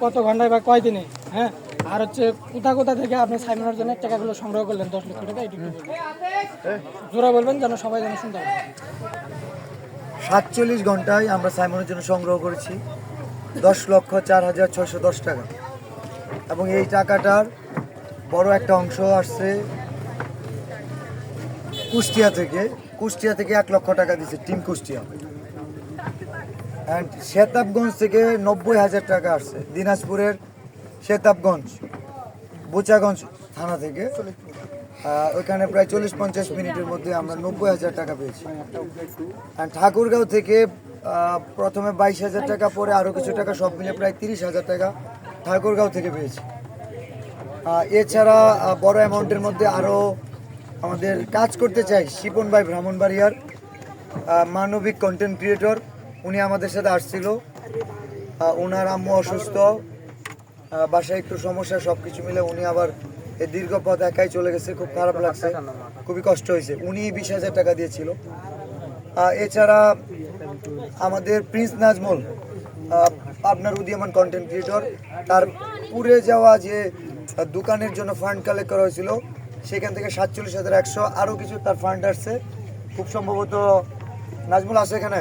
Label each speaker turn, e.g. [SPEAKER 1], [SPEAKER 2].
[SPEAKER 1] কত ঘন্টায় বা কয় দিনে, হ্যাঁ, আর হচ্ছে কোথা কোথা থেকে আপনি সাইমনের জন্য টাকাগুলো সংগ্রহ করলেন 10 লক্ষ টাকা, একটু জোরে বলবেন যেন সবাই যেন শুনতে পারে।
[SPEAKER 2] 47 ঘন্টায় আমরা সাইমনের জন্য সংগ্রহ করেছি 10,04,610 টাকা, এবং এই টাকাটার বড় একটা অংশ আসছে কুষ্টিয়া থেকে। 1 লক্ষ টাকা দিচ্ছে টিম কুষ্টিয়া। অ্যান্ড শেতাবগঞ্জ থেকে 90,000 টাকা আসছে, দিনাজপুরের শেতাবগঞ্জ বোচাগঞ্জ থানা থেকে। ওইখানে প্রায় 40-50 মিনিটের মধ্যে আমরা 90,000 টাকা পেয়েছি। অ্যান্ড ঠাকুরগাঁও থেকে প্রথমে 22,000 টাকা, পরে আরও কিছু টাকা, সব মিলে প্রায় 30,000 টাকা ঠাকুরগাঁও থেকে পেয়েছি। এছাড়া বড় অ্যামাউন্টের মধ্যে আরও আমাদের কাজ করতে চাই শিপন ভাই ব্রাহ্মণবাড়িয়ার, মানবিক কন্টেন্ট ক্রিয়েটর। উনি আমাদের সাথে আসছিল, ওনার আম্মু অসুস্থ, বাসায় একটু সমস্যা, সব কিছু মিলে উনি আবার এই দীর্ঘ পথ একাই চলে গেছে। খুব খারাপ লাগছে, খুবই কষ্ট হয়েছে। উনি 20,000 টাকা দিয়েছিল। এছাড়া আমাদের প্রিন্স নাজমুল, আপনার উদীয়মান কন্টেন্ট ক্রিয়েটর, তার পুড়ে যাওয়া যে দোকানের জন্য ফান্ড কালেক্ট করা হয়েছিল, সেখান থেকে 47,100 আরও কিছু তার ফান্ড আসছে। খুব সম্ভবত নাজমুল আছে এখানে।